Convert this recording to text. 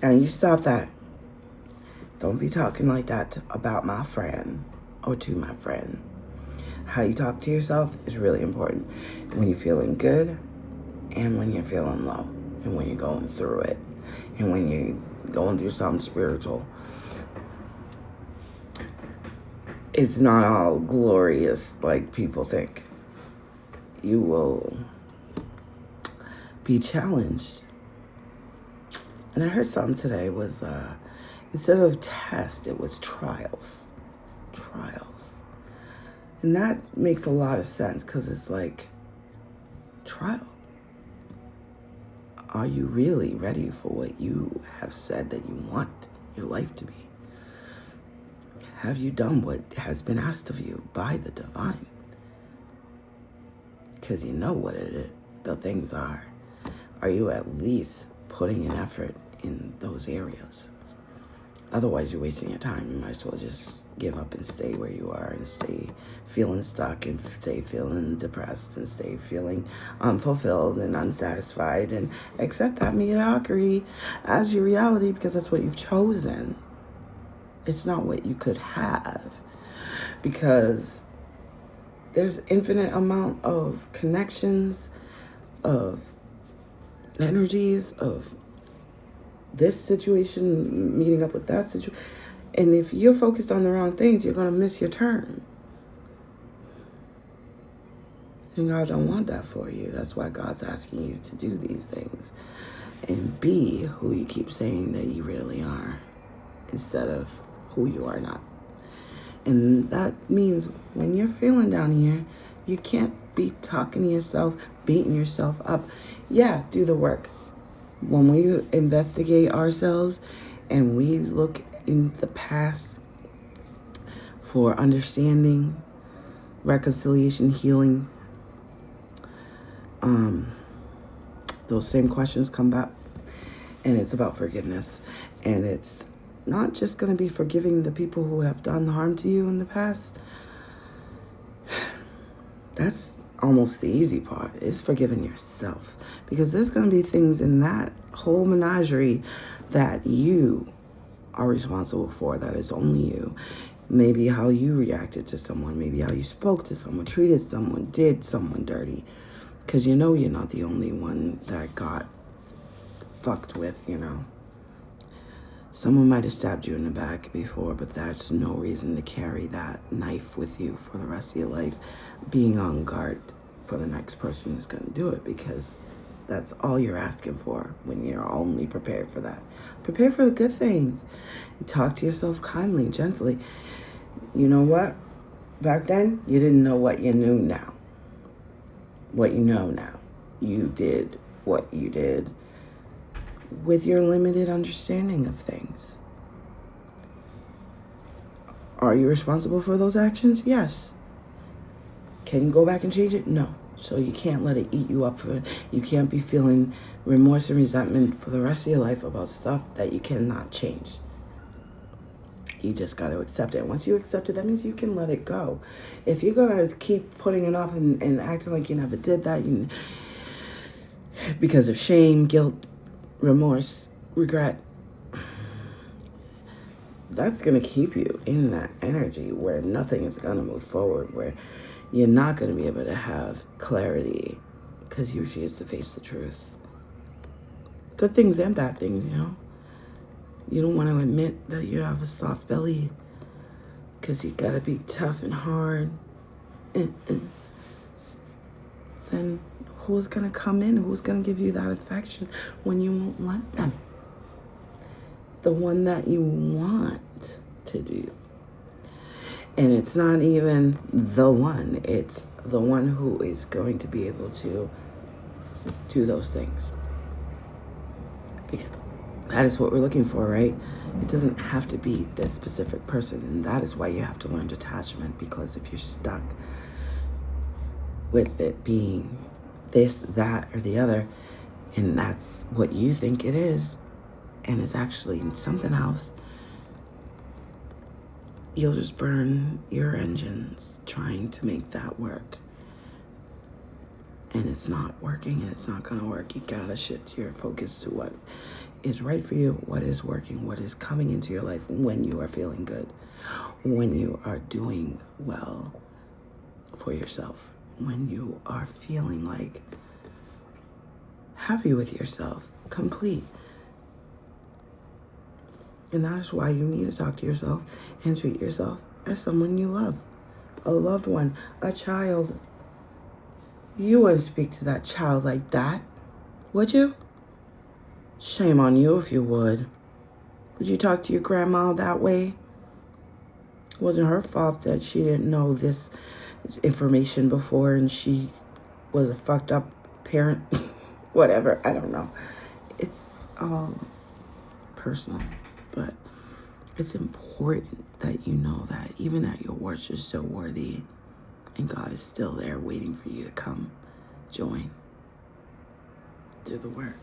And you stop that. Don't be talking like that about my friend or to my friend. How you talk to yourself is really important when you're feeling good and when you're feeling low and when you're going through it and when you're going through something spiritual. It's not all glorious like people think. You will be challenged. And I heard something today was instead of test, it was trials. Trials. And that makes a lot of sense because it's like, trial. Are you really ready for what you have said that you want your life to be? Have you done what has been asked of you by the divine? Because you know what the things are. Are you at least putting an effort in those areas? Otherwise, you're wasting your time. You might as well just give up and stay where you are and stay feeling stuck and stay feeling depressed and stay feeling unfulfilled and unsatisfied and accept that mediocrity as your reality because that's what you've chosen. It's not what you could have because there's infinite amount of connections, of energies, of this situation meeting up with that situation. And if you're focused on the wrong things, you're going to miss your turn. And God don't want that for you. That's why God's asking you to do these things and be who you keep saying that you really are instead of who you are not. And that means when you're feeling down here, you can't be talking to yourself, beating yourself up. Yeah, do the work. When we investigate ourselves and we look in the past for understanding, reconciliation, healing, those same questions come back. And it's about forgiveness. And it's not just going to be forgiving the people who have done harm to you in the past. That's almost the easy part, is forgiving yourself. Because there's going to be things in that whole menagerie that you are responsible for, that is only you. Maybe how you reacted to someone, maybe how you spoke to someone, treated someone, did someone dirty. Because you know you're not the only one that got fucked with, you know. Someone might have stabbed you in the back before, but that's no reason to carry that knife with you for the rest of your life, being on guard for the next person who's going to do it, because that's all you're asking for when you're only prepared for that. Prepare for the good things. Talk to yourself kindly, gently. You know what? Back then, you didn't know what you knew now. What you know now. You did what you did with your limited understanding of things. Are you responsible for those actions? Yes. Can you go back and change it? No. So you can't let it eat you up. You can't be feeling remorse and resentment for the rest of your life about stuff that you cannot change. You just got to accept it. Once you accept it, that means you can let it go. If you're going to keep putting it off and acting like you never did that, because of shame, guilt, remorse, regret, that's going to keep you in that energy where nothing is going to move forward, where you're not going to be able to have clarity because you refuse to face the truth. Good things and bad things, you know. You don't want to admit that you have a soft belly because you got to be tough and hard. Then who's going to come in? Who's going to give you that affection when you won't let them? The one that you want to do. And it's not even the one. It's the one who is going to be able to do those things. Because that is what we're looking for, right? It doesn't have to be this specific person. And that is why you have to learn detachment. Because if you're stuck with it being this, that, or the other, and that's what you think it is, and it's actually something else, you'll just burn your engines trying to make that work. And it's not working, and it's not going to work. You got to shift your focus to what is right for you, what is working, what is coming into your life when you are feeling good, when you are doing well for yourself, when you are feeling like happy with yourself, complete. And that is why you need to talk to yourself and treat yourself as someone you love, a loved one, a child. You wouldn't speak to that child like that, would you? Shame on you if you would. Would you talk to your grandma that way? It wasn't her fault that she didn't know this information before and she was a fucked up parent. Whatever, I don't know. It's all personal, but it's important that you know that even at your worst, you're still worthy and God is still there waiting for you to come join. Do the work.